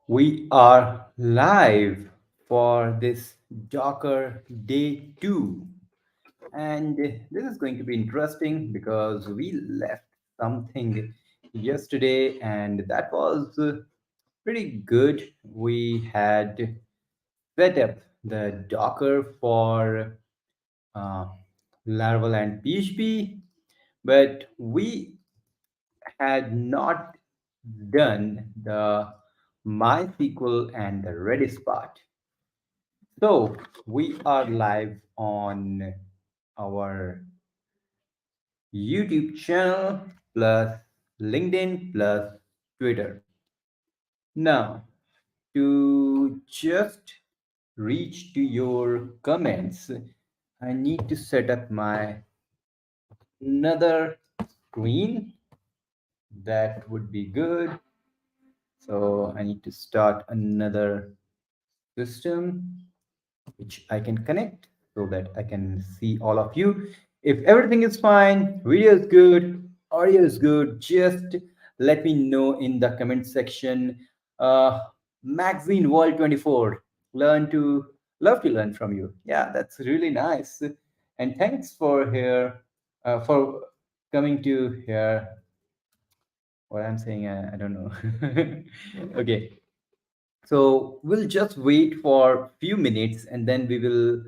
We are live for this Docker Day 2. And this is going to be interesting because we left something yesterday, and that was pretty good. We had set up the Docker for uh, Laravel and PHP, but we had not done the MySQL and the Redis part. So we are live on our YouTube channel plus LinkedIn plus Twitter. Now, to just reach to your comments, I need to set up my another screen. That would be good. So I need to start another system which I can connect so that I can see all of you. If everything is fine, video is good, audio is good, just let me know in the comment section. Uh, Magazine World 24, learn to love to learn from you. Yeah, that's really nice. And thanks for here for coming to here. What I'm saying, I don't know. Okay, so we'll just wait for few minutes and then we will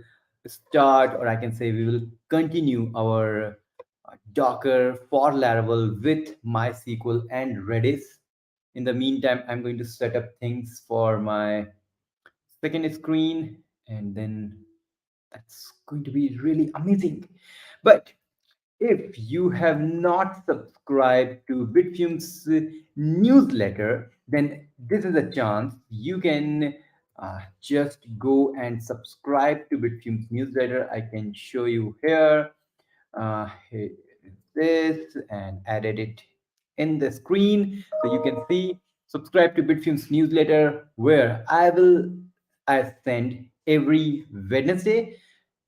start, or I can say we will continue our Docker for Laravel with MySQL and Redis. In the meantime, I'm going to set up things for my second screen, and then that's going to be really amazing. But if you have not subscribed to Bitfume's newsletter, then this is a chance you can just go and subscribe to Bitfume's newsletter. I can show you here. Here is this and added it in the screen so you can see. Subscribe to Bitfume's newsletter where I send every Wednesday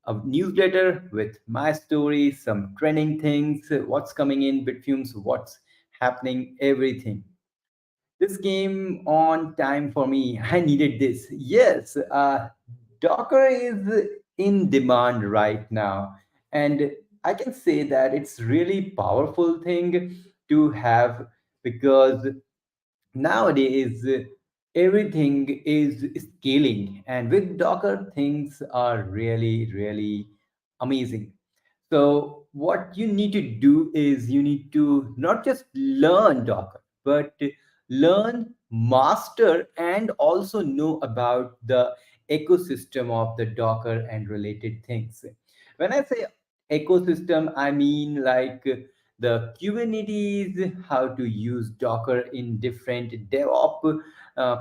a newsletter with my stories, some trending things, what's coming in Bitfumes, what's happening, everything. This came on time for me. I needed this. Yes, Docker is in demand right now, and I can say that it's really powerful thing to have because nowadays everything is scaling, and with Docker things are really amazing. So what you need to do is you need to not just learn Docker, but learn, master, and also know about the ecosystem of the Docker and related things. When I say ecosystem, I mean like the Kubernetes, how to use Docker in different DevOps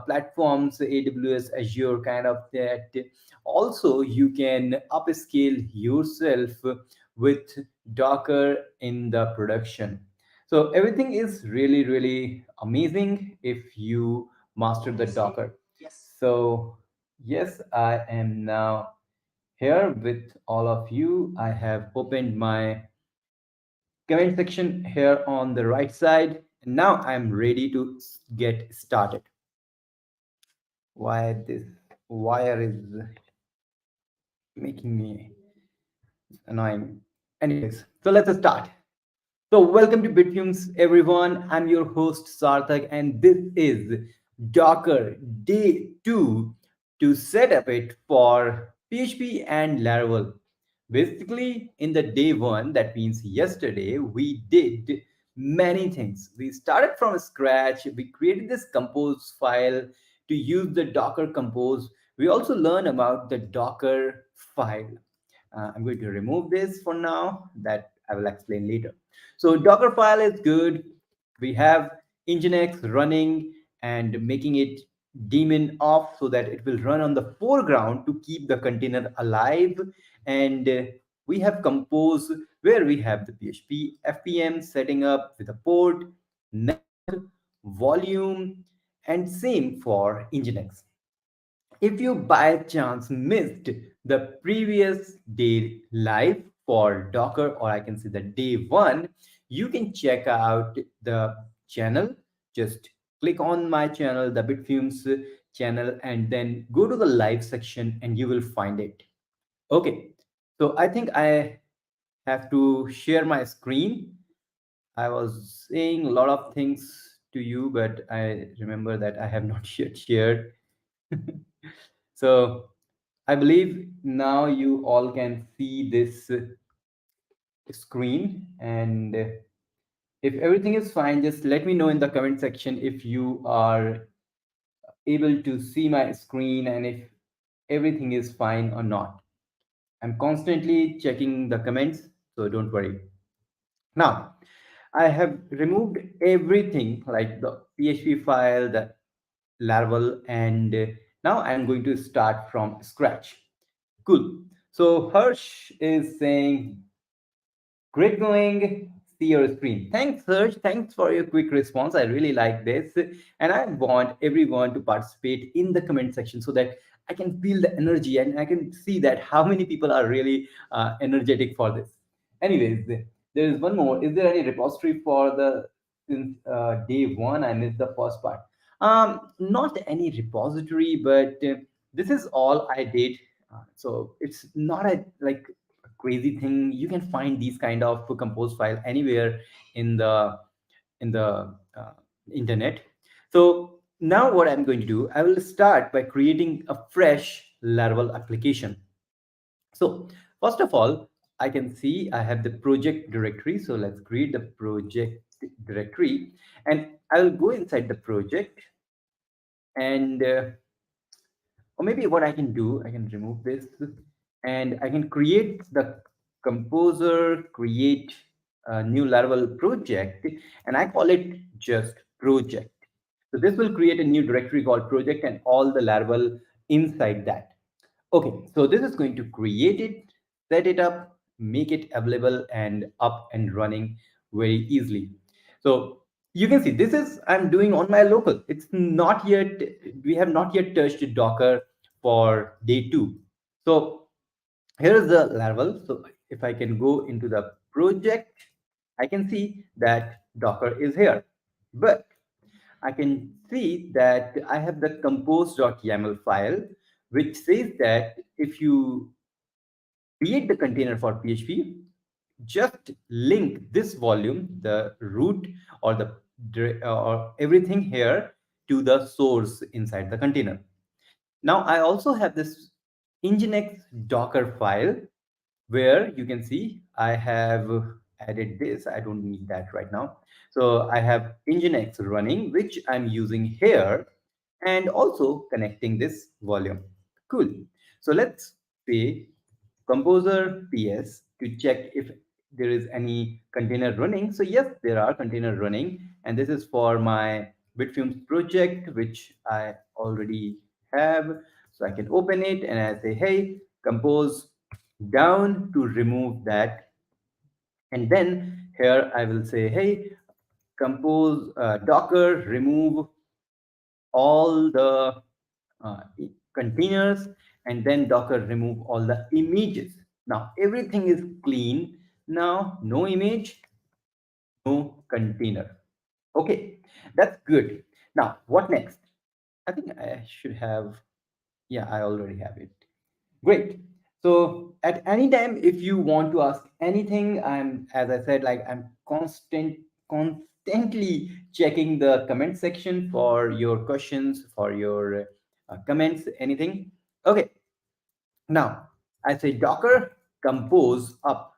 platforms, AWS, Azure, kind of that. Also, you can upscale yourself with Docker in the production. So everything is really amazing if you master the Docker. So yes, I am now here with all of you. I have opened my comment section here on the right side. And now I'm ready to get started. Why this wire is making me annoying. Anyways, so let's start. So, welcome to Bitfumes, everyone. I'm your host, Sarthak, and this is Docker Day 2 to set up it for PHP and Laravel. Basically, in the day 1, that means yesterday, we did many things. We started from scratch, we created this compose file to use the Docker compose. We also learned about the Docker file. I'm going to remove this for now, that I will explain later. So Docker file is good. We have Nginx running and making it daemon off so that it will run on the foreground to keep the container alive. And we have compose where we have the PHP FPM setting up with a port, network, volume, and same for Nginx. If you by chance missed the previous day live for Docker, or I can say the day 1, you can check out the channel. Just click on my channel, the Bitfumes channel, and then go to the live section and you will find it. Okay, so I think I have to share my screen. I was saying a lot of things to you, but I remember that I have not yet shared. So I believe now you all can see this screen. And if everything is fine, just let me know in the comment section if you are able to see my screen and if everything is fine or not. I'm constantly checking the comments, so don't worry. Now, I have removed everything like the PHP file, the Laravel, and now I'm going to start from scratch. Cool. So Harsh is saying, great going. See your screen. Thanks, Serge. Thanks for your quick response. I really like this. And I want everyone to participate in the comment section so that I can feel the energy and I can see that how many people are really energetic for this. Anyways, there is one more. Is there any repository for the since day one? I missed the first part. Not any repository, but this is all I did. So it's not a like crazy thing. You can find these kind of compose file anywhere in the internet. So now what I'm going to do, I will start by creating a fresh Laravel application. So first of all, I can see I have the project directory. So let's create the project directory, and I will go inside the project. And or maybe what I can do, I can remove this and I can create the composer, create a new Laravel project, and I call it just project. So this will create a new directory called project and all the Laravel inside that. Okay, so this is going to create it, set it up, make it available and up and running very easily. So you can see this is I'm doing on my local. It's not yet, we have not yet touched Docker for day two. So here is the Laravel. So if I can go into the project, I can see that Docker is here. But I can see that I have the compose.yaml file, which says that if you create the container for PHP, just link this volume, the root or the or everything here to the source inside the container. Now I also have this Nginx Docker file where you can see I have added this. I don't need that right now. So I have Nginx running, which I'm using here and also connecting this volume. Cool. So let's say composer ps to check if there is any container running. So yes, there are container running, and this is for my Bitfumes project, which I already have. So I can open it and I say, hey, compose down to remove that. And then here I will say, hey, compose Docker, remove all the uh, containers, and then Docker remove all the images. Now everything is clean. Now no image, no container. Okay, that's good. Now what next? I think I should have, yeah, I already have it. Great. So at any time, if you want to ask anything, I'm, as I said, like I'm constantly checking the comment section for your questions, for your comments, anything. Okay. Now I say Docker compose up.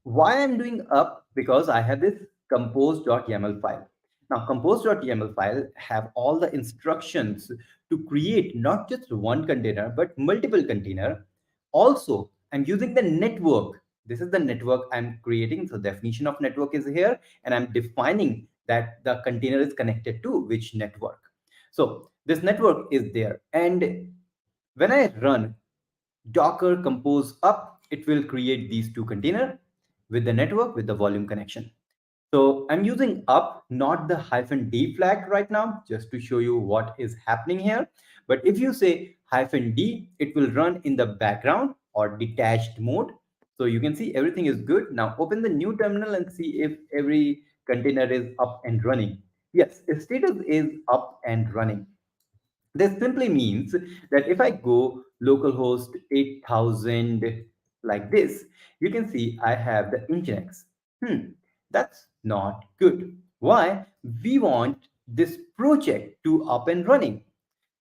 Why I'm doing up? Because I have this compose.yaml file. Now compose.yaml file have all the instructions to create not just one container but multiple container. Also I'm using the network. This is the network I'm creating. So definition of network is here, and I'm defining that the container is connected to which network. So this network is there, and when I run Docker compose up, it will create these two containers with the network with the volume connection. So I'm using up, not the -d flag right now, just to show you what is happening here. But if you say -d, it will run in the background or detached mode. So you can see everything is good. Now open the new terminal and see if every container is up and running. Yes, status is up and running. This simply means that if I go localhost 8000 like this, you can see I have the Nginx. That's not good. Why? We want this project to up and running.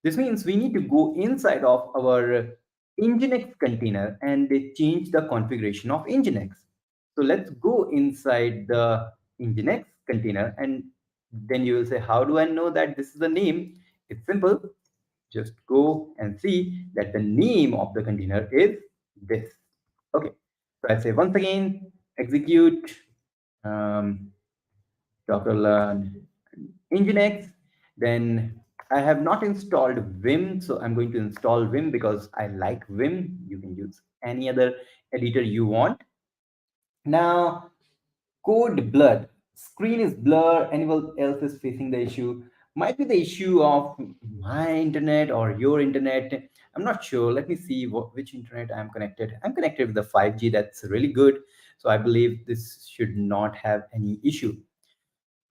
This means we need to go inside of our Nginx container and change the configuration of Nginx. So let's go inside the Nginx container, and then you will say, how do I know that this is the name? It's simple. Just go and see that the name of the container is this. Okay. So I say once again, execute um, Docker learn Nginx. Then I have not installed Vim, so I'm going to install Vim because I like Vim. You can use any other editor you want. Now, code blood. Screen is blur. Anyone else is facing the issue. Might be the issue of my internet or your internet. I'm not sure. Let me see which internet I'm connected. I'm connected with the 5G. That's really good. So I believe this should not have any issue.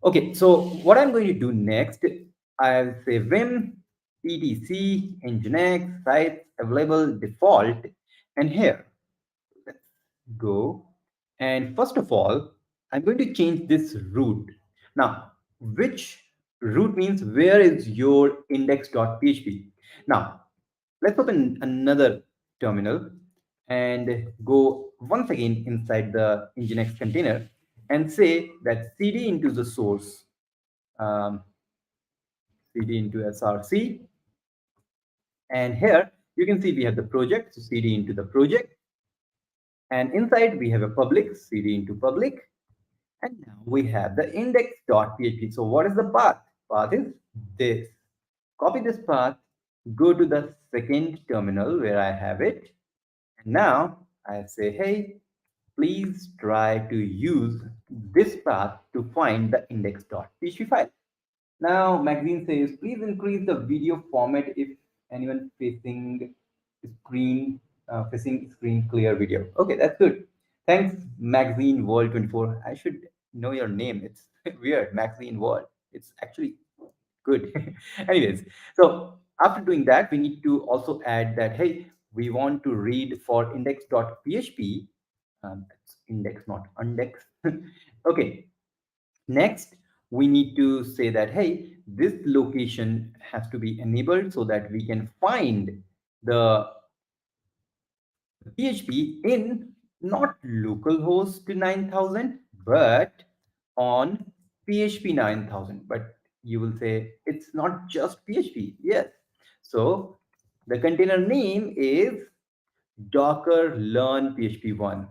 Okay, so what I'm going to do next, I'll say vim etc nginx sites available default, and here let's go. And first of all, I'm going to change this root. Now, which root means where is your index.php? Now, let's open another terminal and go once again inside the nginx container and say that cd into the source, um, cd into src, and here you can see we have the project, so cd into the project, and inside we have a public, cd into public, and now we have the index.php. So what is the path? Path is this. Copy this path, go to the second terminal where I have it, and now I say, hey, please try to use this path to find the index.php file. Now, Magazine says, please increase the video format if anyone facing screen clear video. Okay, that's good. Thanks, Magazine World 24. I should know your name. It's weird, Magazine World. It's actually good. Anyways, so after doing that, we need to also add that, hey, we want to read for index.php. That's index, not index. Okay, next, we need to say that, hey, this location has to be enabled so that we can find the PHP in not localhost 9000, but on PHP 9000. But you will say it's not just PHP. Yes. So the container name is Docker learn PHP 1.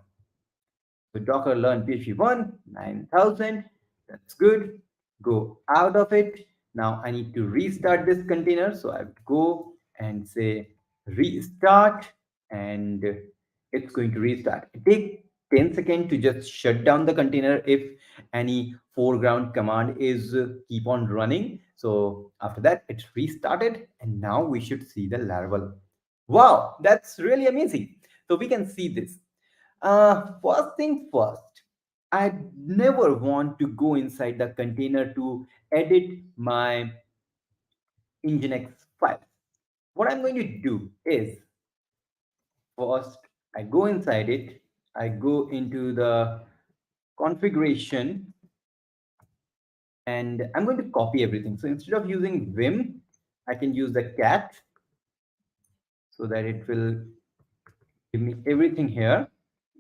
So Docker learn PHP 1, 9000. That's good. Go out of it. Now I need to restart this container. So I have to go and say restart, and it's going to restart. It takes 10 seconds to just shut down the container if any foreground command is keep on running. So after that, it's restarted, and now we should see the Laravel. Wow, that's really amazing. So we can see this. First thing first, I never want to go inside the container to edit my Nginx files. What I'm going to do is first I go inside it, I go into the configuration, and I'm going to copy everything. So instead of using Vim, I can use the cat so that it will give me everything here.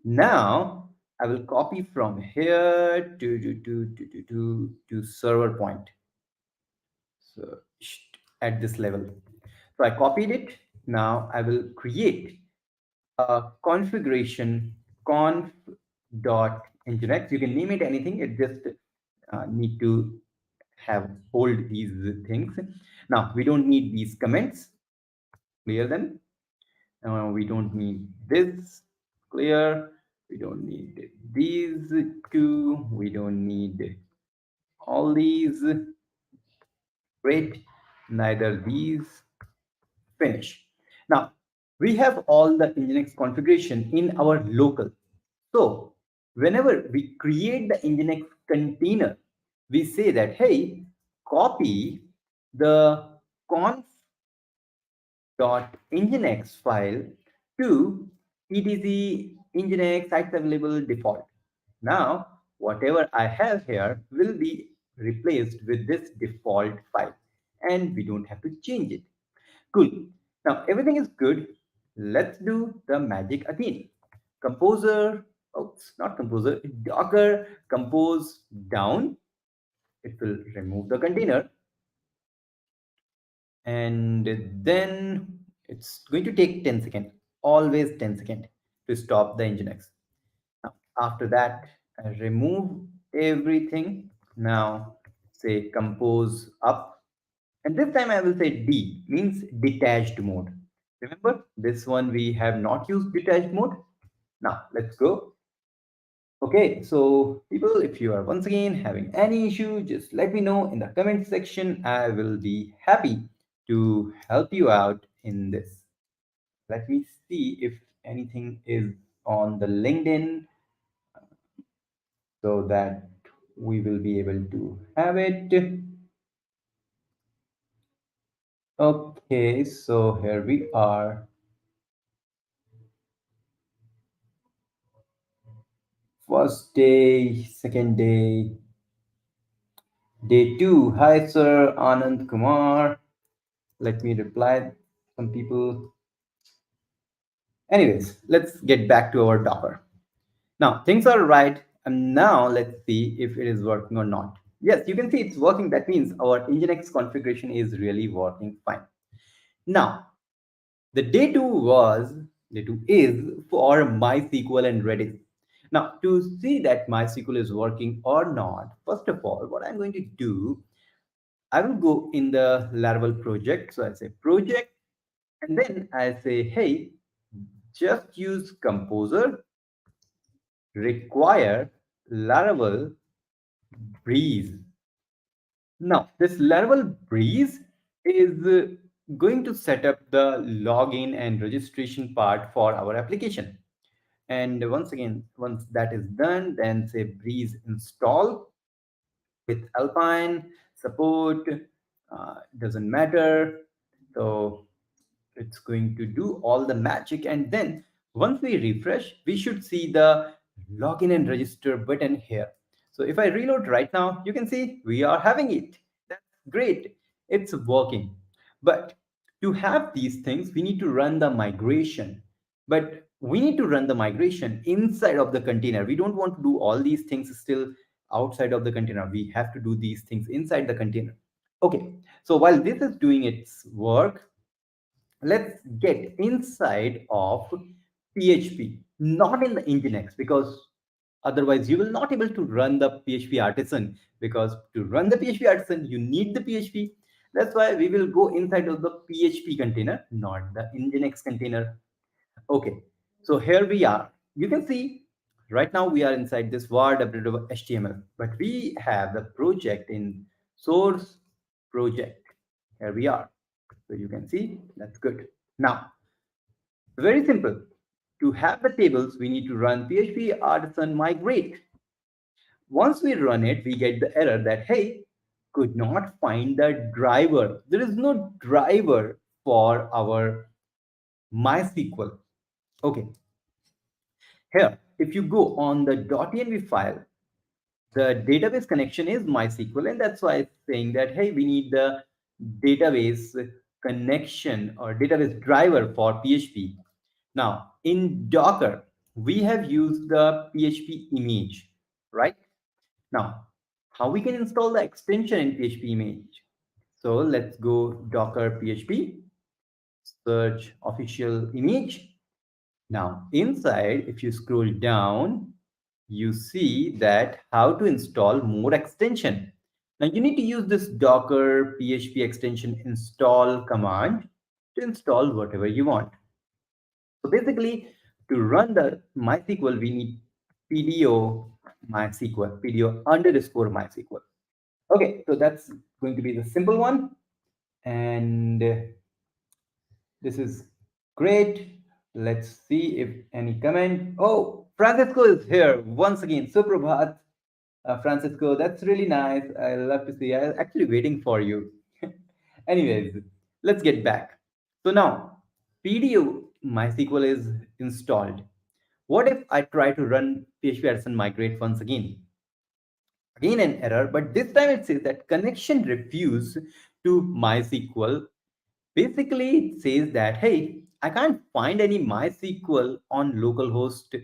Now I will copy from here to server point. So at this level. So I copied it. Now I will create a configuration conf dot nginx. You can name it anything. It just need to have hold these things. Now we don't need these comments. Clear them. We don't need this. Clear. We don't need these two. We don't need all these. Great. Neither these. Finish. Now, we have all the Nginx configuration in our local. So, whenever we create the Nginx container, we say that, hey, copy the conf.nginx file to etc nginx sites available default. Now, whatever I have here will be replaced with this default file and we don't have to change it. Cool. Now, everything is good. Let's do the magic again. Composer, oops, not composer, Docker compose down. It will remove the container and then it's going to take 10 seconds, always 10 seconds to stop the nginx. Now, after that, remove everything. Now, say compose up. And this time I will say D means detached mode. Remember, this one we have not used detached mode. Now, let's go. Okay, so people, if you are once again having any issue, just let me know in the comment section. I will be happy to help you out in this. Let me see if anything is on the LinkedIn so that we will be able to have it. Okay, so here we are. First day, second day, day two. Hi, sir, Anand Kumar. Let me reply some people. Anyways, let's get back to our Docker. Now, things are right. And now let's see if it is working or not. Yes, you can see it's working. That means our Nginx configuration is really working fine. Now, the day two is for MySQL and Redis. Now, to see that MySQL is working or not, first of all, what I'm going to do, I will go in the Laravel project. So I say project, and then I say, hey, just use Composer, require Laravel Breeze. Now, this Laravel Breeze is going to set up the login and registration part for our application. And once again, once that is done, then say Breeze install with Alpine support. Doesn't matter. So it's going to do all the magic. And then once we refresh, we should see the login and register button here. So if I reload right now, you can see we are having it. That's great. It's working. But to have these things, we need to run the migration. But we need to run the migration inside of the container. We don't want to do all these things still outside of the container. We have to do these things inside the container. Okay. So while this is doing its work, let's get inside of PHP, not in the Nginx, because otherwise you will not able to run the PHP artisan, because to run the PHP artisan, you need the PHP. That's why we will go inside of the PHP container, not the Nginx container. Okay, so here we are. You can see right now we are inside this var HTML, but we have the project in source project. Here we are. So you can see that's good. Now, very simple. To have the tables, we need to run PHP artisan migrate. Once we run it, we get the error that, hey, could not find the driver. There is no driver for our MySQL. Okay, here, if you go on the .env file, the database connection is MySQL, and that's why it's saying that, hey, we need the database connection or database driver for PHP. Now, in Docker, we have used the PHP image, right? Now, how we can install the extension in PHP image? So let's go Docker PHP, search official image. Now, inside, if you scroll down, you see that how to install more extension. Now, you need to use this Docker PHP extension install command to install whatever you want. So basically, to run the MySQL, we need PDO MySQL, PDO underscore MySQL. Okay, so that's going to be the simple one. And this is great. Let's see if any comment. Oh, Francisco is here once again. Suprabhat. Francisco, that's really nice. I love to see. I was actually waiting for you. Anyways, let's get back. So now, PDO MySQL is installed. What if I try to run PHP Artisan migrate once again? Again an error, but this time it says that connection refused to MySQL. Basically, it says that, hey, I can't find any MySQL on localhost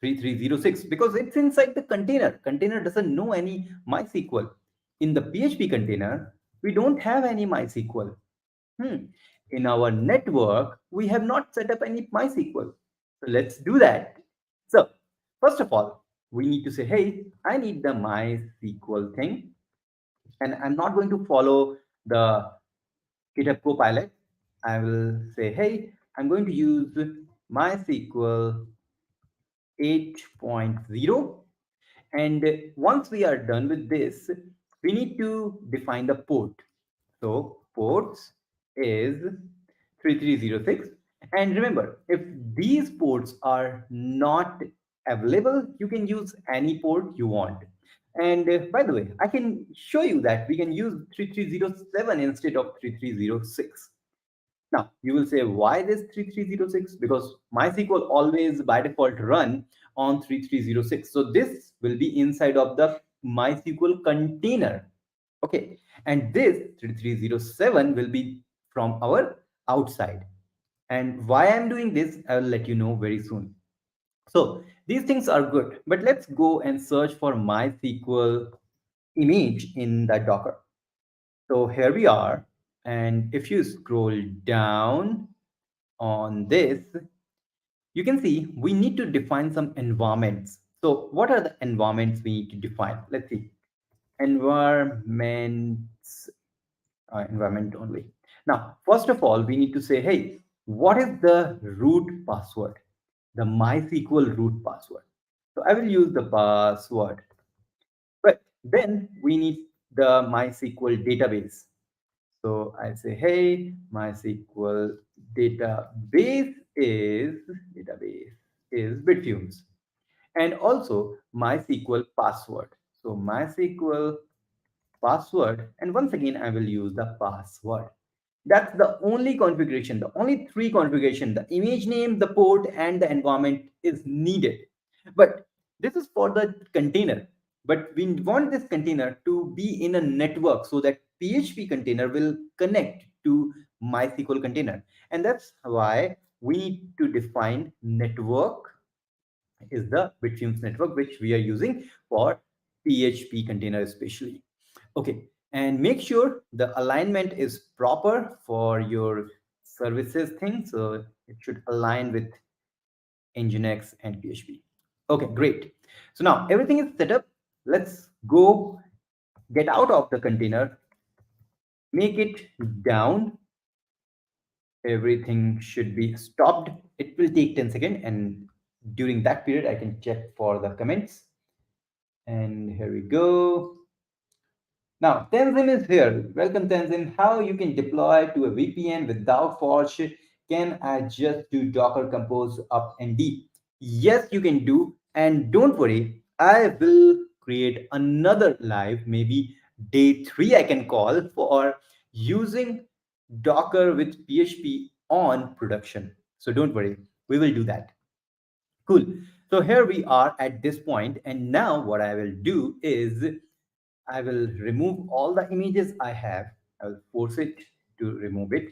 3306 because it's inside the container. Container doesn't know any MySQL. In the PHP container, we don't have any MySQL. Hmm. In our network, we have not set up any MySQL. So let's do that. So first of all, we need to say, hey, I need the MySQL thing, and I'm not going to follow the GitHub Copilot. I will say, hey, I'm going to use MySQL 8.0. And once we are done with this, we need to define the port. So ports is 3306. And remember, if these ports are not available, you can use any port you want. And by the way, I can show you that we can use 3307 instead of 3306. Now, you will say, why this 3306? Because MySQL always by default run on 3306. So this will be inside of the MySQL container. Okay. And this 3307 will be from our outside. And why I'm doing this, I will let you know very soon. So these things are good, but let's go and search for MySQL image in the Docker. So here we are. And if you scroll down on this, you can see we need to define some environments. So what are the environments we need to define? Let's see. Environments, environment only. Now, first of all, we need to say, hey, what is the root password? The MySQL root password. So I will use the password. But then we need the MySQL database. So I say, hey, MySQL database is Bitfumes, and also MySQL password. So MySQL password, and once again I will use the password. That's the only configuration, the only three configuration: the image name, the port, and the environment is needed. But this is for the container. But we want this container to be in a network so that PHP container will connect to MySQL container. And that's why we need to define network is the Bitfumes network, which we are using for PHP container especially. Okay, and make sure the alignment is proper for your services thing. So it should align with Nginx and PHP. Okay, great. So now everything is set up. Let's go get out of the container, make it down. Everything should be stopped. It will take 10 seconds, and during that period, I can check for the comments. And here we go. Now, Tenzin is here. Welcome, Tenzin. How you can deploy to a VPN without Forge? Can I just do Docker Compose up and deep? Yes, you can do. And don't worry, I will create another live, maybe day 3, I can call for using Docker with PHP on production. So don't worry, we will do that. Cool. So here we are at this point, and now what I will do is I will remove all the images I have. I will force it to remove it.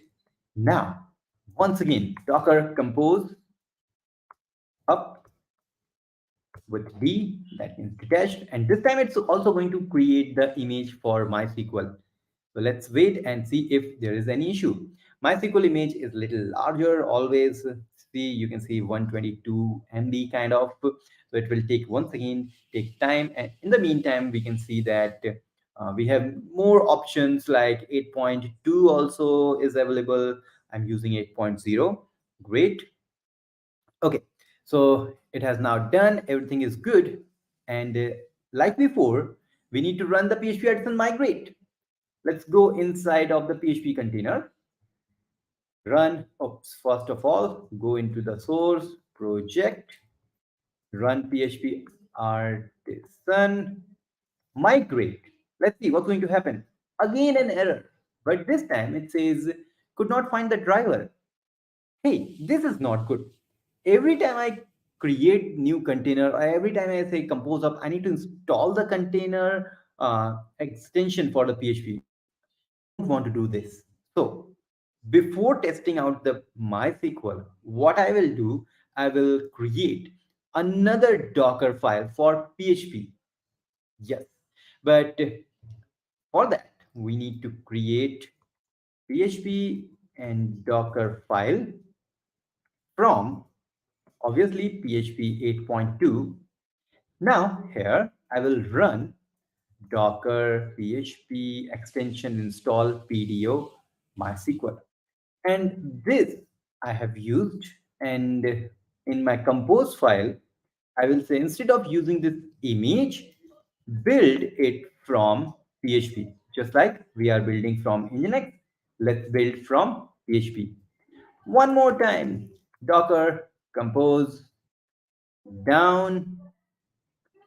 Now, once again, Docker compose up with D, that means detached. And this time it's also going to create the image for MySQL. So let's wait and see if there is any issue. MySQL image is a little larger, always see, you can see 122 MB kind of. So it will take, once again, take time. And in the meantime, we can see that we have more options like 8.2 also is available. I'm using 8.0. Great. Okay, so it has now done, everything is good. And like before, we need to run the PHP Artisan migrate. Let's go inside of the PHP container, run, oops, first of all, go into the source project, run PHP artisan Son, migrate. Let's see what's going to happen. Again, an error. But this time it says, could not find the driver. Hey, this is not good. Every time I create new container, or every time I say compose up, I need to install the container extension for the PHP. I don't want to do this. So before testing out the MySQL, what I will do, I will create another Docker file for PHP. Yes, but for that we need to create PHP and Docker file from obviously PHP 8.2. Now here I will run Docker PHP extension install PDO MySQL. And this I have used, and in my compose file, I will say instead of using this image, build it from PHP. Just like we are building from Nginx, let's build from PHP. One more time, Docker compose down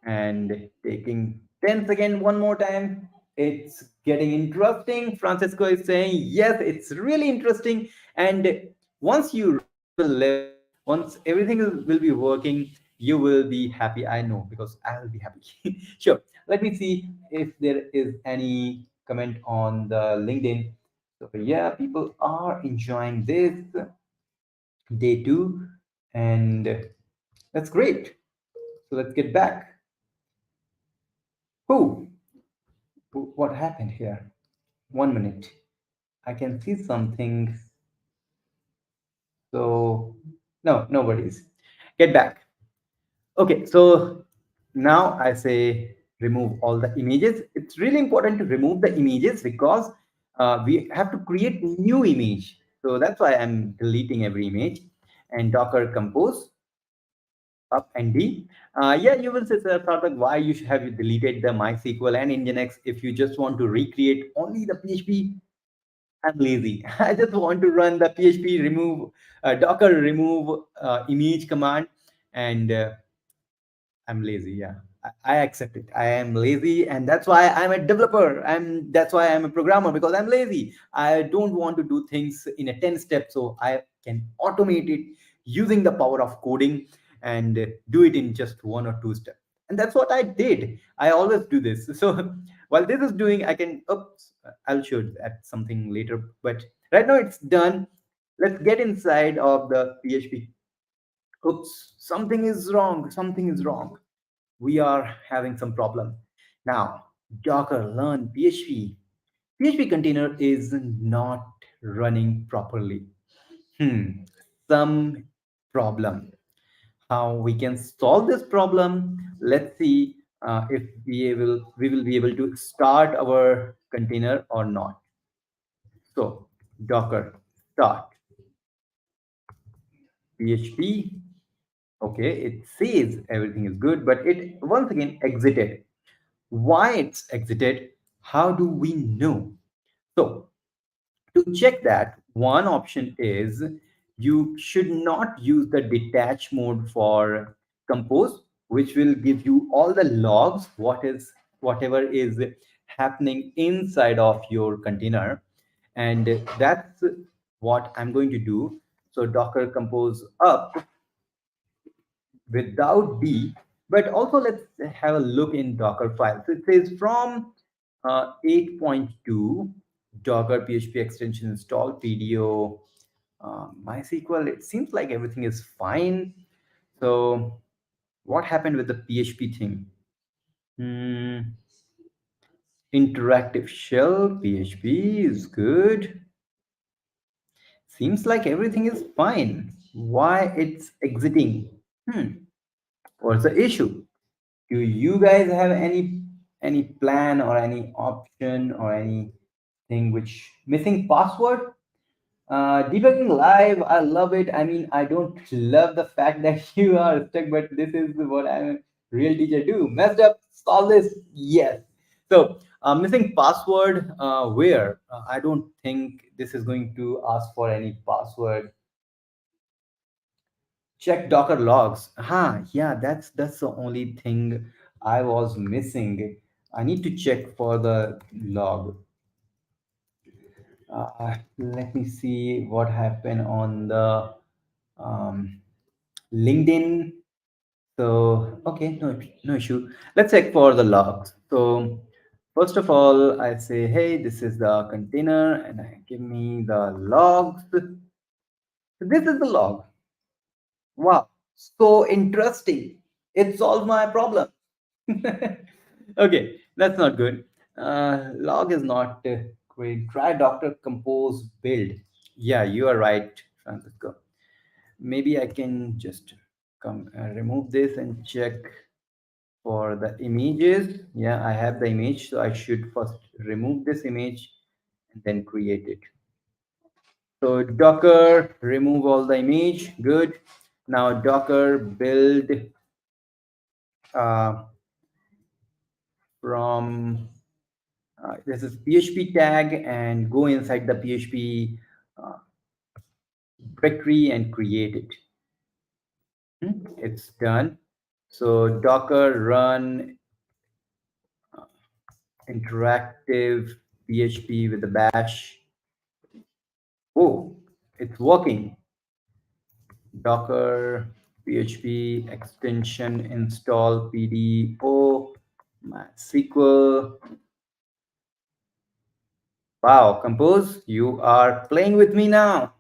and taking 10 seconds one more time. It's getting interesting. Francisco is saying, yes, it's really interesting. And once you reach the level, once everything will be working, you will be happy. I know because I will be happy. Sure. Let me see if there is any comment on the LinkedIn. So, yeah, people are enjoying this day two, and that's great. So, let's get back. Who? What happened here? 1 minute. I can see something. So, no, no worries. Get back. Okay, so now I say remove all the images. It's really important to remove the images because we have to create new image. So that's why I'm deleting every image. And Docker compose up and D. Yeah, you will say, sir, Sarthak, why you should have you deleted the MySQL and Nginx if you just want to recreate only the PHP. I'm lazy. I just want to run the PHP remove Docker remove image command, and I'm lazy. Yeah, I accept it. I am lazy, and that's why I'm a developer. That's why I'm a programmer because I'm lazy. I don't want to do things in a 10 step, so I can automate it using the power of coding and do it in just 1 or 2 steps. And that's what I did. I always do this. So while this is doing, I can. Oops, I'll show that something later. But right now it's done. Let's get inside of the PHP. Oops, something is wrong. Something is wrong. We are having some problem. Now, Docker learn PHP. PHP container is not running properly. Hmm, some problem. How we can solve this problem? Let's see if we will be able to start our container or not. So, Docker start PHP. Okay, it says everything is good, but it once again exited. Why it's exited? How do we know? So to check that, one option is you should not use the detach mode for compose, which will give you all the logs, whatever is happening inside of your container. And that's what I'm going to do. So Docker compose up without D, but also let's have a look in Docker files. It says from 8.2 Docker PHP extension install PDO MySQL. It seems like everything is fine. So what happened with the PHP thing? Hmm, interactive shell PHP is good. Seems like everything is fine. Why it's exiting? Hmm, what's the issue? Do you guys have any plan or any option or anything which missing password? Debugging live, I love it. I mean, I don't love the fact that you are stuck, but this is what I'm a real teacher do. Messed up, solve this. Yes. So missing password, where I don't think this is going to ask for any password. Check Docker logs. Yeah, that's the only thing I was missing. I need to check for the log. Let me see what happened on the um, LinkedIn. So, okay, no issue. Let's check for the logs. So, first of all, I say, hey, this is the container, and I give me the logs. So this is the log. Wow, so interesting. It solved my problem. Okay, that's not good. Log is not great. Try Dr. Compose build. Yeah, you are right, Francisco. Maybe I can just come remove this and check for the images. Yeah, I have the image, so I should first remove this image and then create it. So Docker remove all the image. Good. Now Docker build uh, from this is PHP tag and go inside the PHP uh, directory and create it. It's done. So Docker run interactive PHP with the bash. Oh, it's working. Docker PHP extension install PDO MySQL. Wow, Compose, you are playing with me now.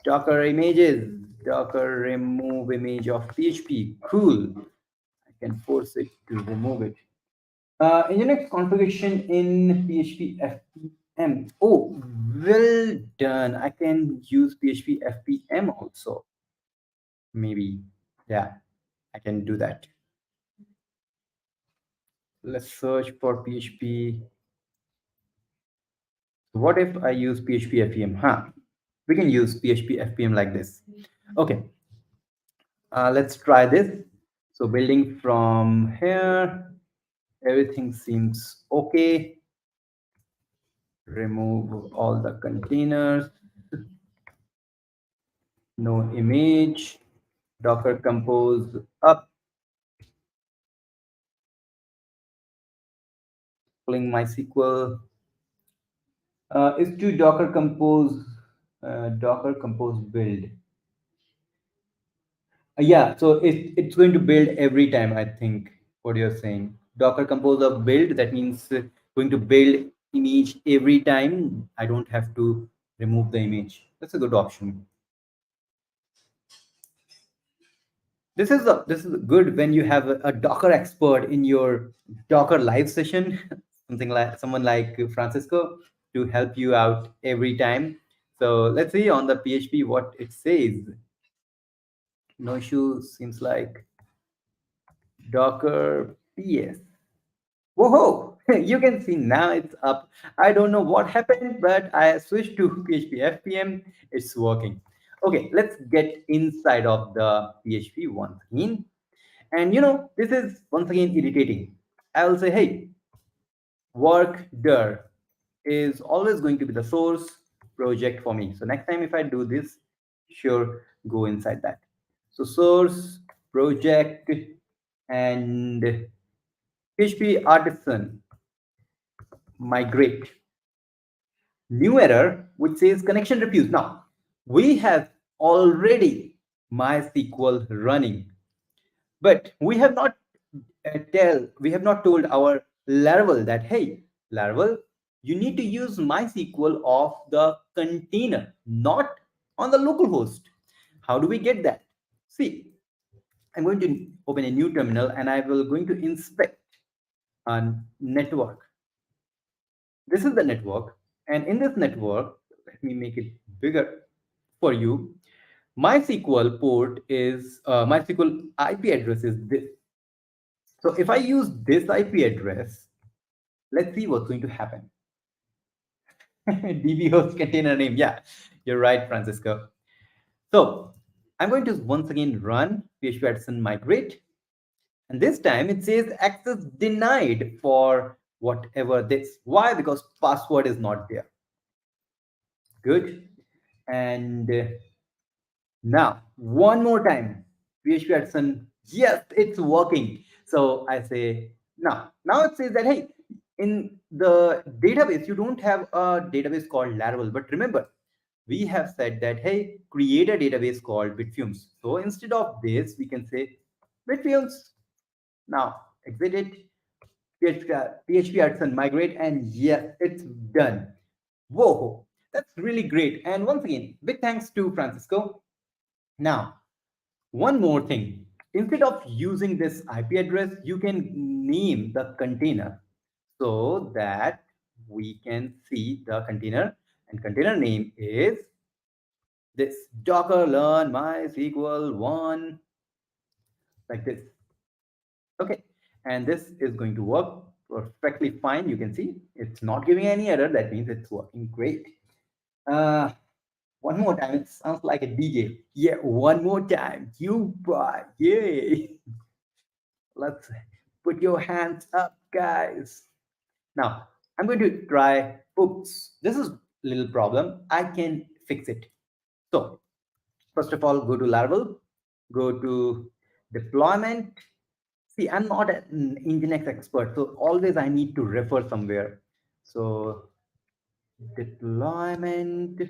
Docker images. Docker remove image of PHP. Cool. I can force it to remove it. Nginx configuration in PHP FPM. Oh, well done. I can use PHP FPM also. Maybe. Yeah, I can do that. Let's search for PHP. What if I use PHP FPM? Huh. We can use PHP FPM like this. Okay. Let's try this. So building from here, everything seems okay. Remove all the containers, no image, Docker compose up, pulling MySQL. Is to Docker compose build. Yeah, so it's going to build every time, I think, what you're saying. Docker compose of build, that means going to build image every time. I don't have to remove the image. That's a good option. This is good when you have a Docker expert in your Docker live session, something like someone like Francisco to help you out every time. So let's see on the PHP what it says. No issue seems like Docker PS. Whoa, you can see now it's up. I don't know what happened, but I switched to PHP FPM. It's working. Okay, let's get inside of the PHP once again. And this is once again irritating. I will say, hey, work dir is always going to be the source project for me. So next time if I do this, sure, go inside that. So source project and PHP artisan migrate. New error which says connection refused. Now we have already MySQL running, but we have not told our Laravel that, hey, Laravel, you need to use MySQL of the container, not on the local host. How do we get that? See, I'm going to open a new terminal and I will going to inspect a network. This is the network, and in this network, let me make it bigger for you. MySQL port is MySQL IP address is this. So if I use this IP address, let's see what's going to happen. DB host container name. Yeah, you're right, Francisco. So I'm going to once again run PHP Artisan migrate. And this time it says access denied for whatever this. Why? Because password is not there. Good. And now, one more time. PHP Artisan. Yes, it's working. So I say, now it says that, hey, in the database, you don't have a database called Laravel. But remember, we have said that, hey, create a database called Bitfumes. So instead of this, we can say Bitfumes. Now, exit it, PHP Artisan migrate, and yes, it's done. Whoa, that's really great. And once again, big thanks to Francisco. Now, one more thing. Instead of using this IP address, you can name the container so that we can see the container. And container name is this Docker learn MySQL one, like this. Okay. And this is going to work perfectly fine. You can see it's not giving any error. That means it's working great. Uh, One more time. It sounds like a DJ. Yeah, one more time. You buy. Yay. Let's put your hands up, guys. Now, I'm going to try. Oops, this is a little problem. I can fix it. So, first of all, go to Laravel, go to deployment. See, I'm not an Nginx expert, so always I need to refer somewhere. So, deployment,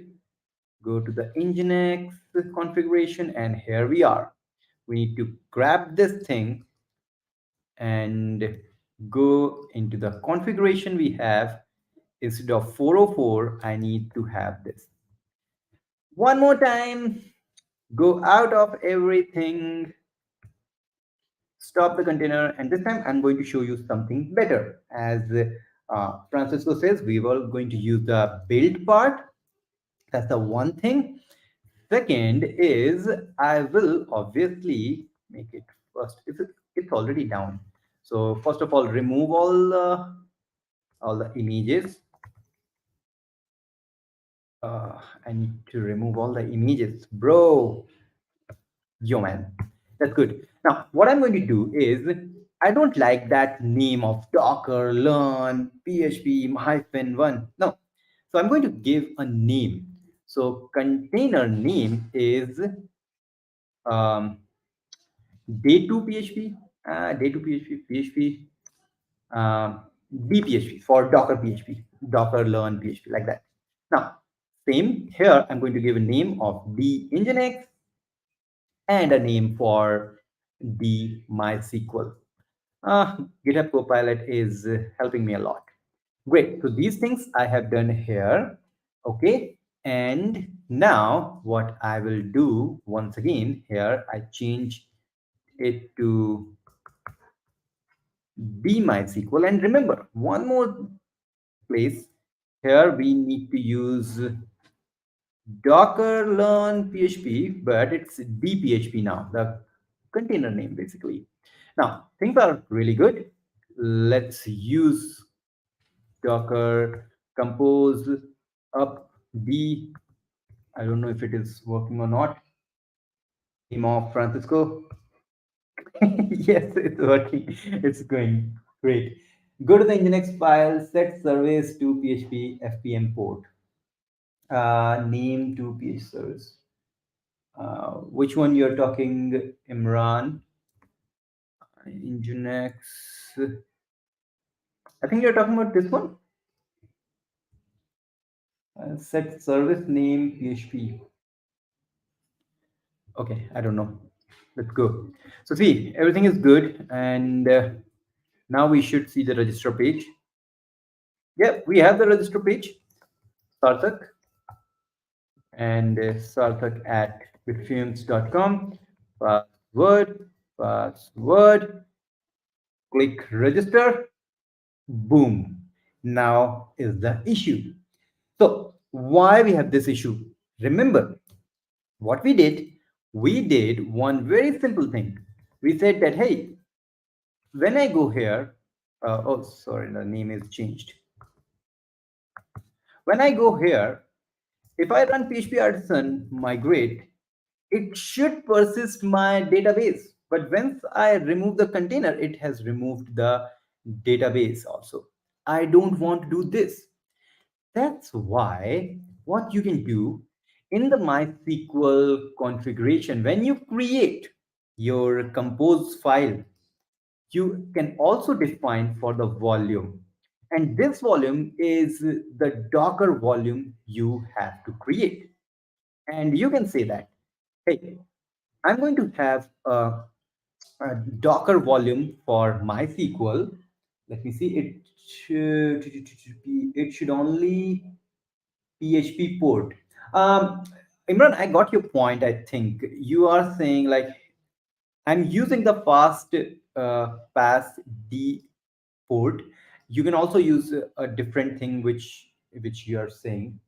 go to the Nginx configuration, and here we are. We need to grab this thing and go into the configuration we have. Instead of 404, I need to have this. One more time, go out of everything, stop the container, and this time I'm going to show you something better. As Francisco says, we were going to use the build part. That's the one thing. Second is I will obviously make it first. It's already down. So first of all, remove all the images. Uh, I need to remove all the images, bro. Yo, man, that's good. Now, what I'm going to do is I don't like that name of Docker learn PHP hyphen one. No, so I'm going to give a name. So container name is um, day2 PHP, day2 PHP, PHP, um, DPHP for Docker PHP, Docker learn PHP, like that. Now, same here, I'm going to give a name of the Nginx and a name for the MySQL. Uh, GitHub Copilot is helping me a lot. Great. So these things I have done here. Okay. And now what I will do once again here, I change it to be MySQL. And remember, one more place here, we need to use Docker learn PHP, but it's DPHP now, the container name basically. Now, things are really good. Let's use Docker compose up D. I don't know if it is working or not. Name of Francisco. Yes, it's working. It's going great. Go to the Nginx file, set service to PHP FPM port. Name to PHP service. Which one you're talking, Imran? Nginx. I think you're talking about this one. Set service name PHP. Okay, I don't know. Let's go. So see, everything is good, and now we should see the register page. Yeah, we have the register page. Sarthak and Sarthak at bitfumes.com. Password, password. Click register. Boom. Now is the issue. So why we have this issue? Remember what we did? We did one very simple thing. We said that, hey, when I go here, oh, sorry, the name is changed. When I go here, if I run PHP Artisan migrate, it should persist my database. But once I remove the container, it has removed the database also. I don't want to do this. That's why what you can do in the MySQL configuration, when you create your compose file, you can also define for the volume. And this volume is the Docker volume you have to create. And you can say that, hey, I'm going to have a Docker volume for MySQL. Let me see, it should only PHP port. Um, Imran, I got your point. I think you are saying like I'm using the fast pass D port. You can also use a different thing which you are saying.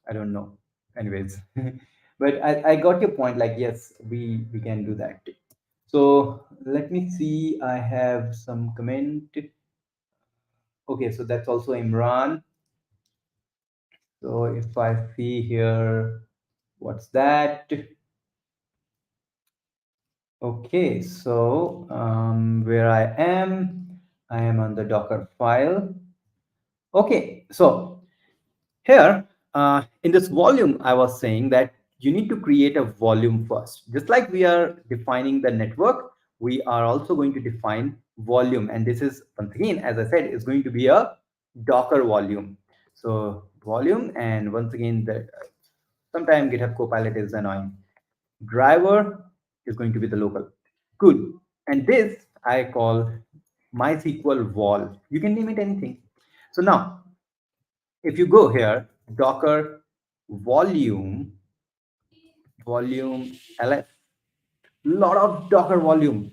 I don't know. Anyways, but I got your point. Like yes, we can do that. So let me see. I have some comment. Okay, so that's also Imran. So if I see here, what's that? Okay, so where I am on the Docker file. Okay, so here in this volume, I was saying that you need to create a volume first. Just like we are defining the network, we are also going to define volume. And this is, once again, as I said, is going to be a Docker volume. So volume, and once again, the sometime GitHub Copilot is annoying. Driver is going to be the local. Cool. And this I call MySQL wall. You can name it anything. So now, if you go here, Docker volume, volume ls, lot of Docker volume.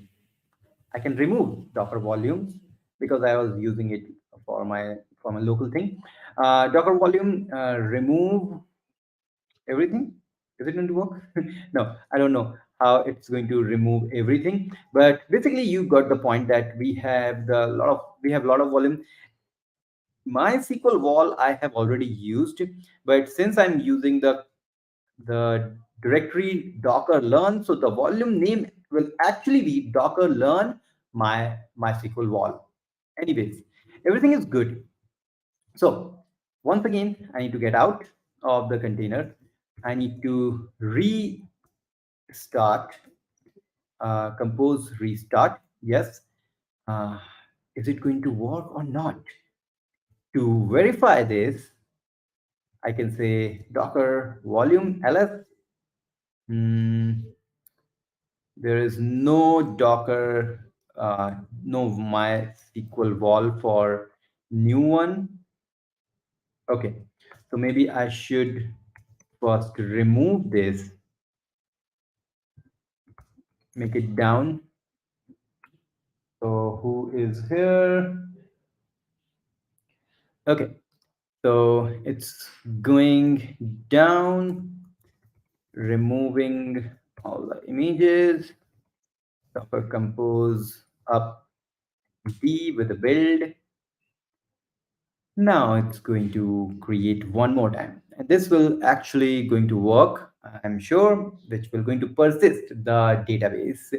I can remove Docker volumes because I was using it for my local thing. Docker volume, remove everything. Is it going to work? No, I don't know how it's going to remove everything. But basically, you got the point that we have a lot of volume. MySQL wall I have already used, but since I'm using the directory Docker learn, so the volume name will actually be Docker learn MySQL wall. Anyways, everything is good. So once again, I need to get out of the container. I need to restart, compose restart. Yes. Uh, is it going to work or not? To verify this, I can say Docker volume ls. Hmm, there is no Docker, no MySQL wall for new one. Okay, so maybe I should first remove this, make it down. So who is here? Okay, so it's going down, removing all the images. Docker compose up D with a build. Now it's going to create one more time. And this will actually going to work, I'm sure, which will going to persist the database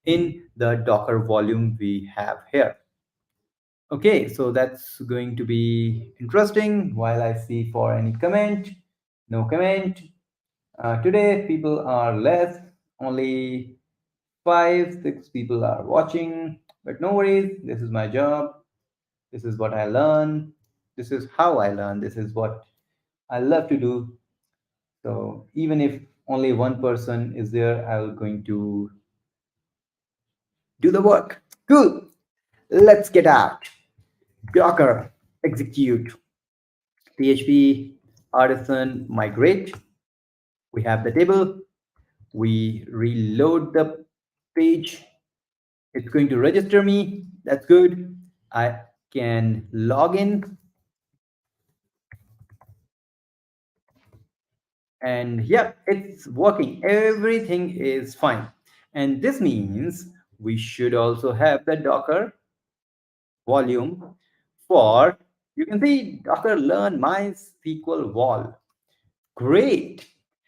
in the Docker volume we have here. Okay, so that's going to be interesting. While I see for any comment, no comment. Today people are less, only 5, 6 people are watching, but no worries. This is my job. This is what I learn. This is how I learn. This is what I love to do. So even if only one person is there, I'm going to do the work. Cool. Let's get out. Docker execute PHP artisan migrate. We have the table. We reload the page. It's going to register me. That's good. I can log in, and yeah, it's working. Everything is fine. And this means we should also have the Docker volume for, you can see Docker learn MySQL wall. Great.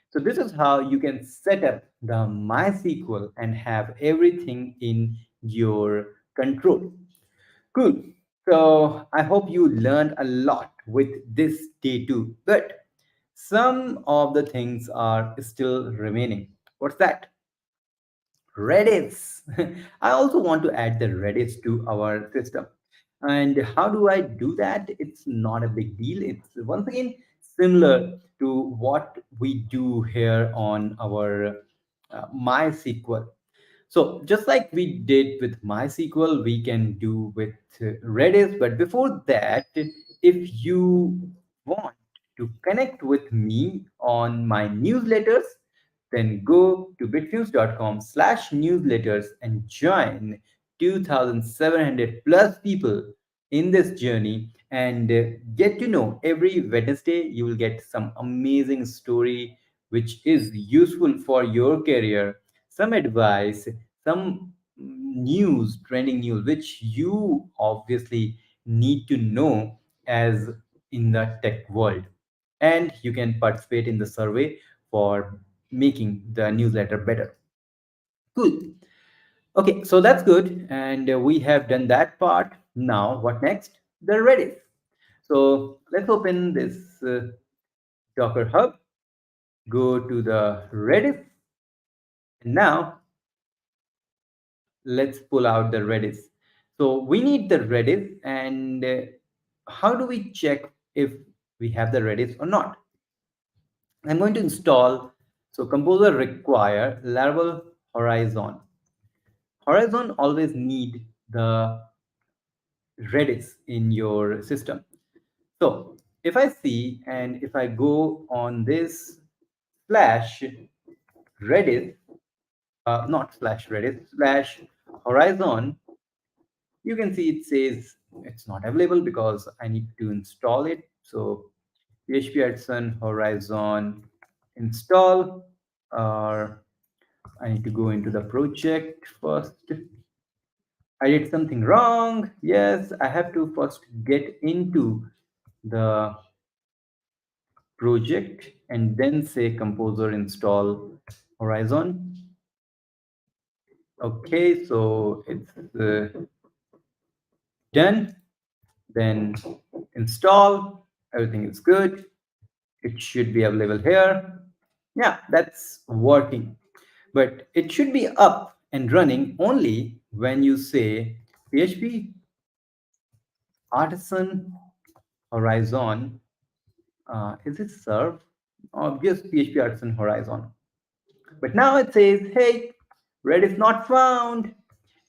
So this is how you can set up the MySQL and have everything in your control. Cool. So I hope you learned a lot with this day two, but some of the things are still remaining. What's that? Redis. I also want to add the Redis to our system. And how do I do that? It's not a big deal. It's once again similar to what we do here on our MySQL. So just like we did with MySQL, we can do with Redis. But before that, if you want to connect with me on my newsletters, then go to bitfuse.com/newsletters and join 2,700 plus people in this journey and get to know every Wednesday you will get some amazing story which is useful for your career, some advice, some news, trending news, which you obviously need to know as in the tech world. And you can participate in the survey for making the newsletter better. Cool. Okay, so that's good. And we have done that part. Now, what next? The Redis. So let's open this Docker Hub, go to the Redis. And now let's pull out the Redis. So we need the Redis, and how do we check if we have the Redis or not? I'm going to install, so Composer require Laravel Horizon. Horizon always need the Redis in your system. So if I see and if I go on this slash Redis, not slash Redis, slash Horizon, you can see it says it's not available because I need to install it. So PHP Artisan Horizon install, or I need to go into the project first. I did something wrong. Yes, I have to first get into the project and then say composer install Horizon. Okay, so it's done. Then install, everything is good. It should be available here. Yeah, that's working. But it should be up and running only when you say PHP Artisan Horizon. Is it serve? Or just PHP Artisan Horizon. But now it says, hey, Redis not found.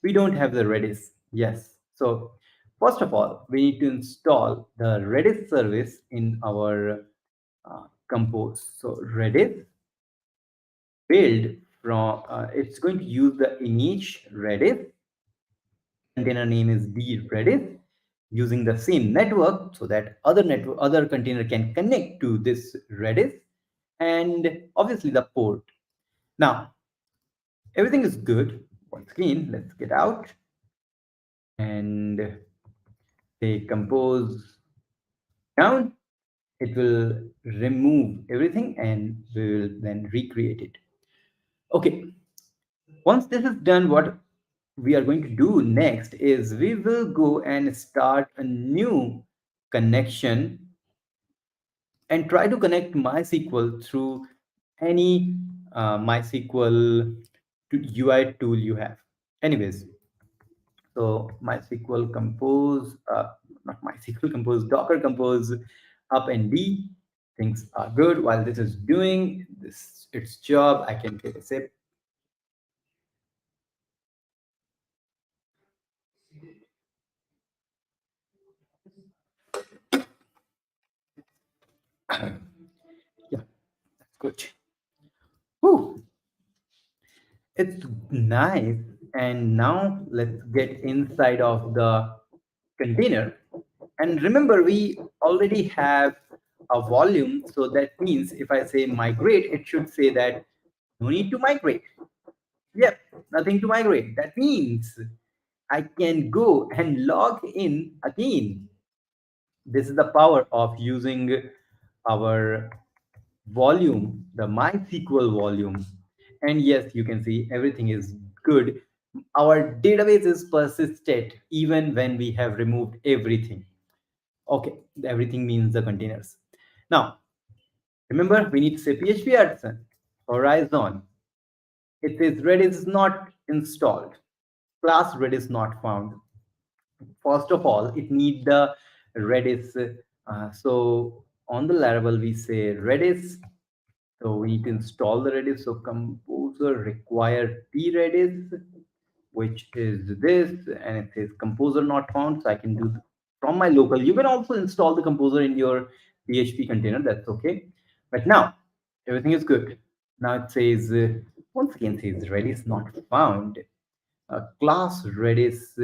We don't have the Redis. Yes. So first of all, we need to install the Redis service in our compose. So Redis build from, it's going to use the init Redis. Container name is d Redis using the same network so that other container can connect to this Redis, and obviously the port. Now everything is good. Once again, let's get out and say compose down. It will remove everything and we will then recreate it. Okay, once this is done, what we are going to do next is we will go and start a new connection and try to connect MySQL through any MySQL UI tool you have. Anyways, so MySQL Compose, not MySQL Compose, Docker Compose, up and D. Things are good. While this is doing its job, I can take a sip. Yeah, that's good. Whew, it's nice. And now let's get inside of the container. And remember, we already have a volume. So that means if I say migrate, it should say that no need to migrate. Yep, nothing to migrate. That means I can go and log in again. This is the power of using our volume, the MySQL volume. And yes, you can see everything is good. Our database is persistent even when we have removed everything. Okay, everything means the containers. Now, remember, we need to say PHP Artisan, Horizon. It says Redis is not installed. Class Redis not found. First of all, it need the Redis. So on the Laravel, we say Redis. So we need to install the Redis. So Composer require Redis, which is this, and it says Composer not found. So I can do from my local. You can also install the Composer in your PHP container. That's okay. But now everything is good. Now it says once again says Redis not found. Class Redis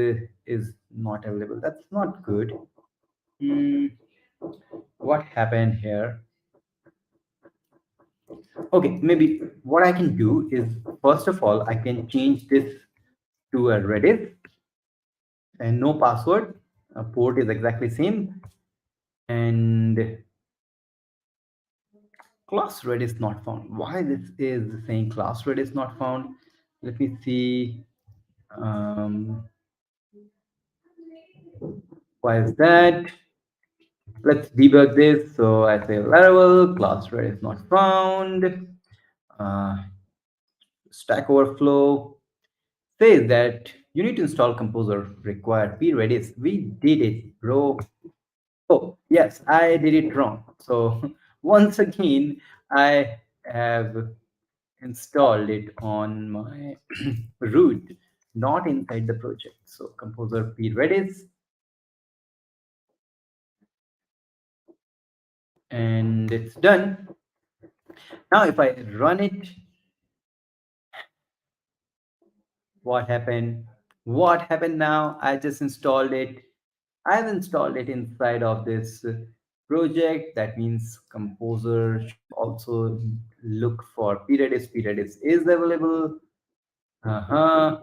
is not available. That's not good. Hmm, what happened here? Okay, maybe what I can do is first of all, I can change this to a Redis and no password. Port is exactly same, and class Redis not found. Why this is saying class Redis not found? Let me see. Um, why is that? Let's debug this. So I say Laravel class Redis not found. Uh, Stack Overflow says that you need to install Composer required Redis. We did it, bro. Oh, yes, I did it wrong. So once again, I have installed it on my root, not inside the project. So Composer Redis, and it's done. Now if I run it, what happened? What happened now? I just installed it. I've installed it inside of this project. That means Composer should also look for Redis. Redis is available. Uh-huh.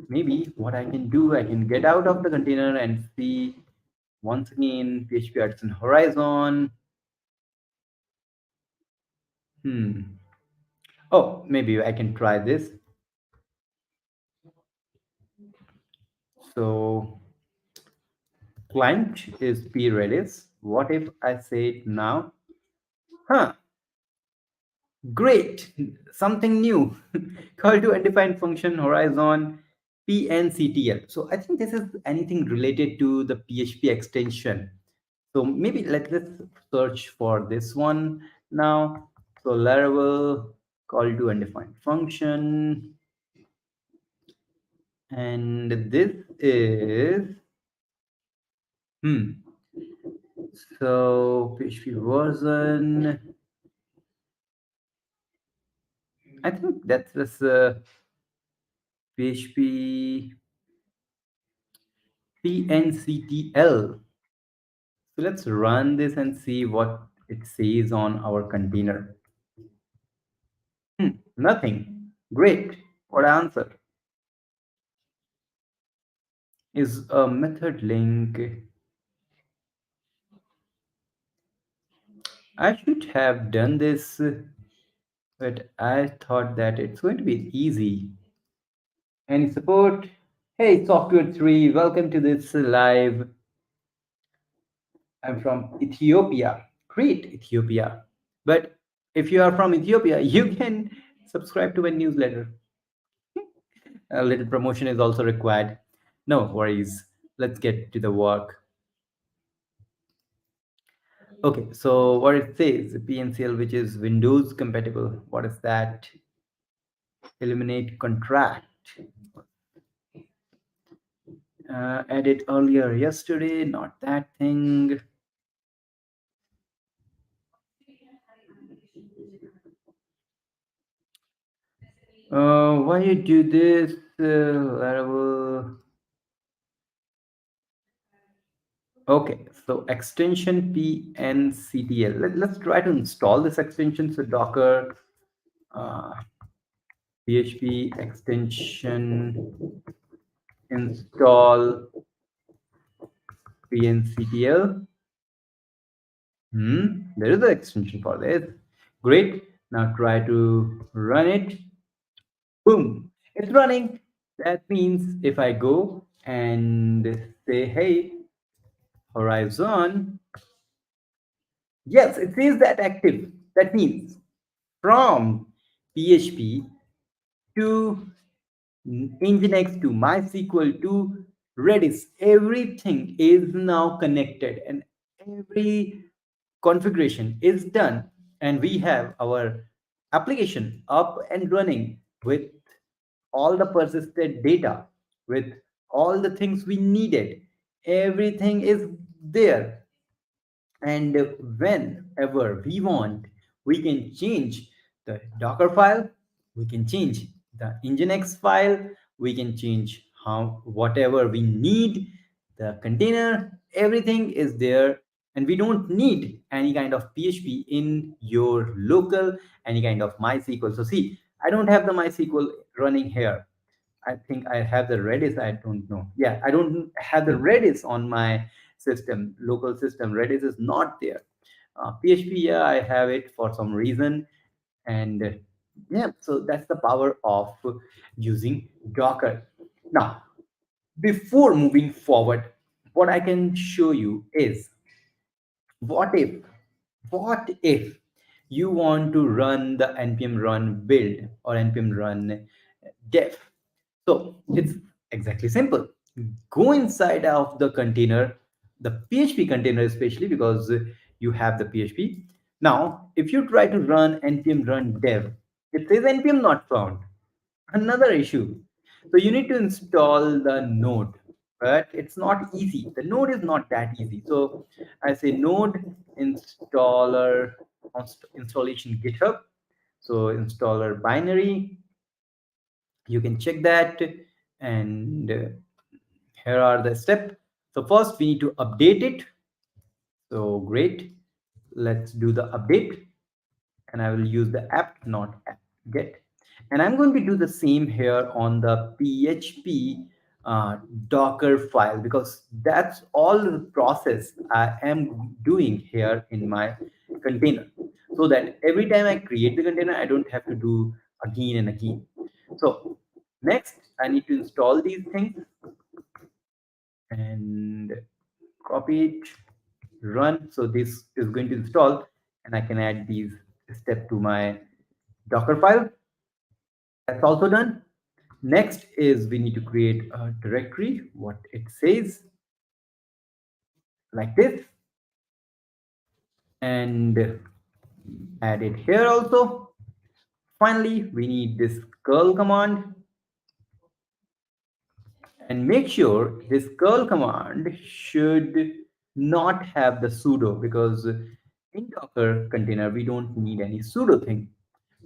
Maybe what I can do, I can get out of the container and see once again PHP Artisan Horizon. Hmm. Oh, maybe I can try this. So client is Redis. What if I say it now? Huh, great, something new. Call to undefined function horizon pnctl. So I think this is anything related to the PHP extension. So maybe let's search for this one now. So Laravel call to undefined function, and this is hmm. So PHP version. I think that's this PHP pnctl. So let's run this and see what it says on our container. Nothing. Great. What answer? Is a method link. I should have done this, but I thought that it's going to be easy. Any support? Hey, Software 3, welcome to this live. I'm from Ethiopia. Great, Ethiopia. But if you are from Ethiopia, you can subscribe to my newsletter. A little promotion is also required. No worries. Let's get to the work. Okay, so what it says, PNCL, which is Windows compatible. What is that? Eliminate contract. Added earlier yesterday, not that thing. Why you do this? Laravel. Okay, so extension pnctl. Let's try to install this extension. So Docker uh, PHP extension install pnctl. There is an extension for this. Great. Now try to run it. Boom, it's running. That means if I go and say, hey, Horizon, yes, it says that active. That means from PHP to Nginx to MySQL to Redis. Everything is now connected and every configuration is done, and we have our application up and running with all the persisted data, with all the things we needed. Everything is there, and whenever we want, we can change the Docker file, we can change the Nginx file, we can change how whatever we need, the container, everything is there. And we don't need any kind of PHP in your local, any kind of MySQL. So see, I don't have the MySQL running here. I think I have the Redis. I don't know. Yeah, I don't have the Redis on my system, local system. Redis is not there. PHP, yeah, I have it for some reason. And yeah, so that's the power of using Docker. Now, before moving forward, what I can show you is what if, what if you want to run the npm run build or npm run dev. So it's exactly simple. Go inside of the container, the PHP container, especially because you have the PHP. Now, if you try to run npm run dev, it says npm not found. Another issue. So you need to install the node, but it's not easy. The node is not that easy. So I say node installer installation GitHub. So installer binary, you can check that. And here are the steps. So first we need to update it. So great, let's do the update, and I will use the apt, not apt get. And I'm going to do the same here on the PHP Docker file, because that's all the process I am doing here in my container, so that every time I create the container, I don't have to do again and again. So next, I need to install these things and copy it, run. So this is going to install, and I can add these step to my Docker file. That's also done. Next is we need to create a directory, what it says, like this, and add it here also. Finally, we need this curl command, and make sure this curl command should not have the sudo, because in Docker container we don't need any sudo thing.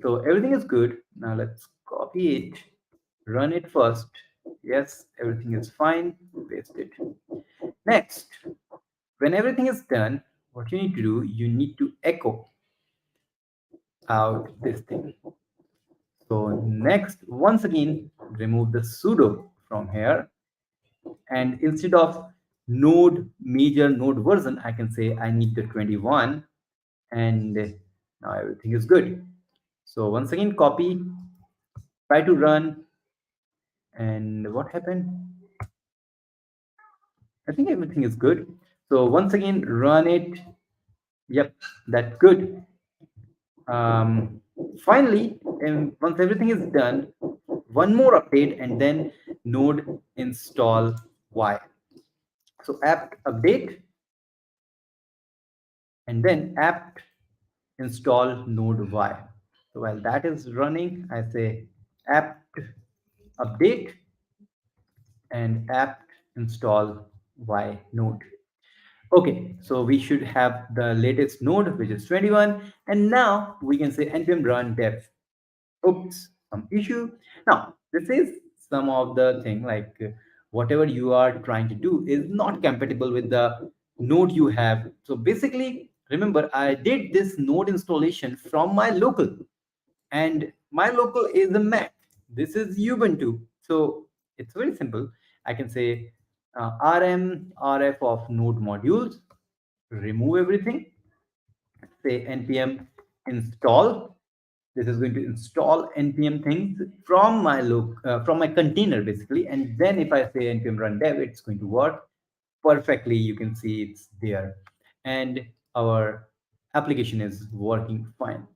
So everything is good. Now let's copy it, run it first. Yes, everything is fine. Paste it. Next, when everything is done, what you need to do, you need to echo out this thing. So next, once again, remove the sudo from here, and instead of node major node version, I can say I need the 21, and now everything is good. So once again, copy, try to run, and what happened? I think everything is good. So once again, run it. Yep, that's good. Finally, once everything is done, one more update, and then node install y. So apt update, and then apt install node y. So while that is running, I say apt update and apt install y node. Okay, so we should have the latest node, which is 21, and now we can say npm run dev. Oops, some issue. Now, this is some of the thing, like whatever you are trying to do is not compatible with the node you have. So basically, remember, I did this node installation from my local, and my local is a Mac. This is Ubuntu. So it's very simple. I can say rm rf of node modules, remove everything, say npm install. This is going to install npm things from my from my container basically, and then if I say npm run dev, it's going to work perfectly. You can see it's there, and our application is working fine.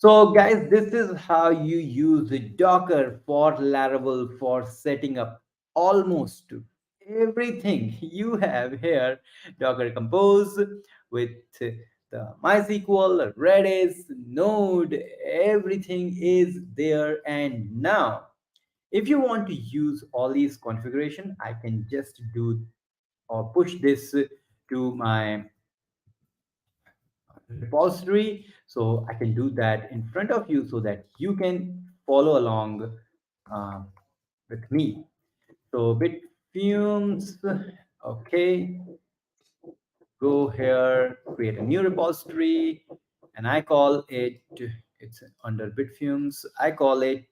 So, guys, this is how you use the Docker for Laravel for setting up almost everything you have here. Docker Compose with the MySQL, Redis, Node, everything is there. And now, if you want to use all these configuration, I can just do or push this to my repository. So I can do that in front of you so that you can follow along uh, with me. So bitfumes, okay, go here, create a new repository, and I call it, it's under bitfumes, I call it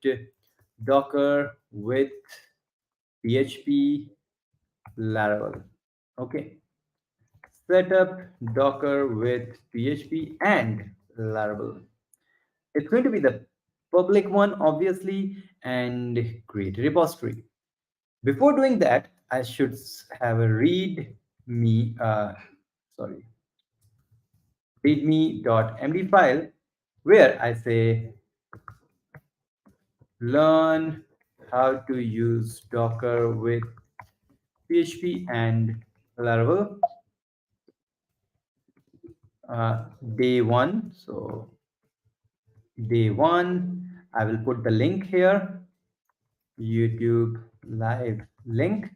Docker with PHP Laravel. Okay, set up Docker with PHP and Laravel. It's going to be the public one, obviously, and create a repository. Before doing that, I should have a me, sorry, readme.md file where I say learn how to use Docker with PHP and Laravel, uh, day one. So day one, I will put the link here, YouTube live link,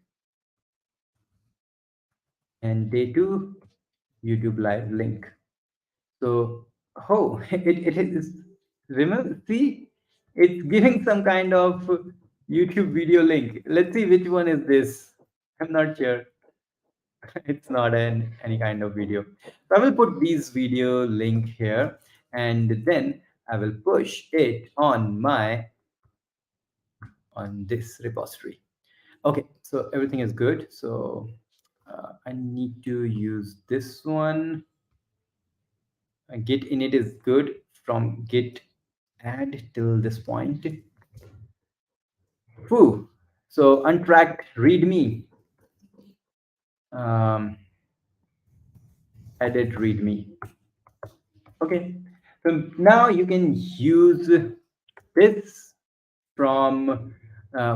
and day two, YouTube live link. So, oh, it is, remember, see, it's giving some kind of YouTube video link. Let's see which one is this. I'm not sure. It's not any kind of video. So I will put this video link here, and then I will push it on this repository. Okay, so everything is good. So I need to use this one. Git init is good from git add till this point. Whew. So untracked readme, um, added readme. Okay. So now you can use this from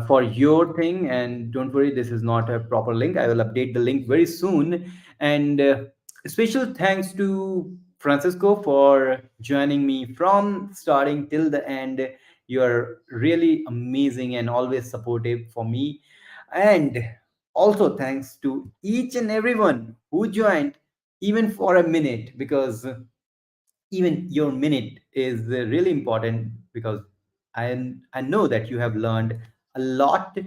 for your thing, and don't worry, this is not a proper link. I will update the link very soon. And special thanks to Francisco for joining me from starting till the end. You're really amazing and always supportive for me. And also thanks to each and everyone who joined even for a minute, because even your minute is really important, because I know that you have learned a lot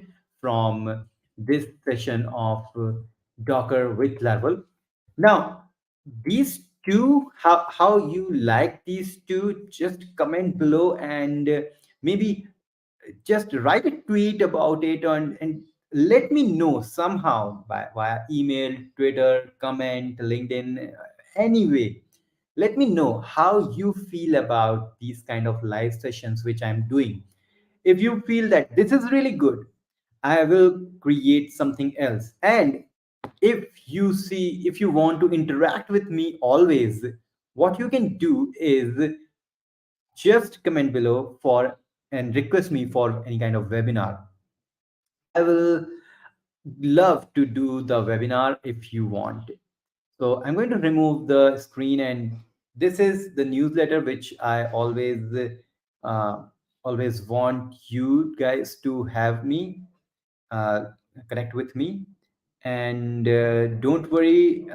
from this session of Docker with Laravel. Now, these two, how you like these two, just comment below, and maybe just write a tweet about it, and let me know somehow via email, Twitter, comment, LinkedIn, anyway. Let me know how you feel about these kind of live sessions which I'm doing. If you feel that this is really good, I will create something else. And if you want to interact with me always, what you can do is just comment below for and request me for any kind of webinar. I will love to do the webinar if you want. So I'm going to remove the screen, and this is the newsletter which I uh, always want you guys to have me uh, connect with me. And don't worry.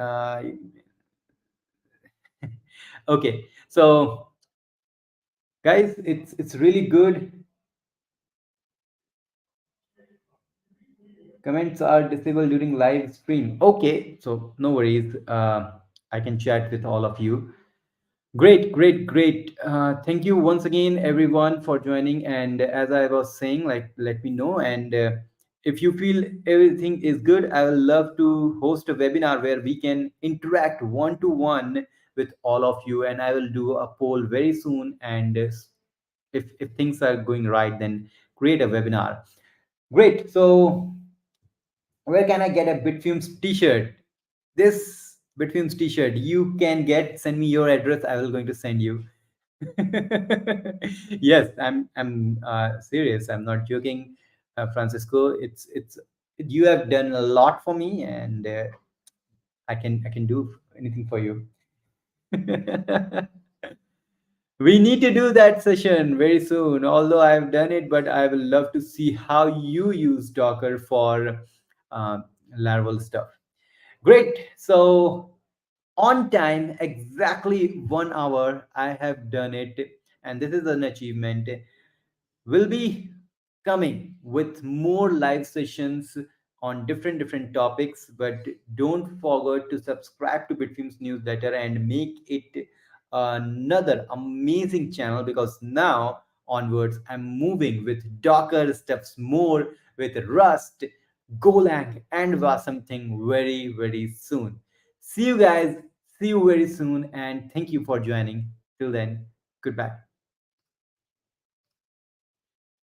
Okay, so guys, it's really good. Comments are disabled during live stream. Okay, so no worries. I can chat with all of you. Great, great, great. Thank you once again, everyone, for joining. And as I was saying, like, let me know. And if you feel everything is good, I will love to host a webinar where we can interact one to one with all of you. And I will do a poll very soon. And if things are going right, then create a webinar. Great. So where can I get a Bitfumes t-shirt? This Bitfumes t-shirt you can get. Send me your address. I will going to send you. Yes, I'm serious. I'm not joking, Francisco. It's you have done a lot for me, and I can do anything for you. We need to do that session very soon. Although I've done it, but I will love to see how you use Docker for uh, Laravel stuff. Great. So on time, exactly 1 hour, I have done it, and this is an achievement. Will be coming with more live sessions on different topics, but don't forget to subscribe to Bitfilm's newsletter and make it another amazing channel, because now onwards I'm moving with Docker steps more, with Rust, Golang, and something very soon. See you guys, see you very soon, and thank you for joining. Till then, goodbye.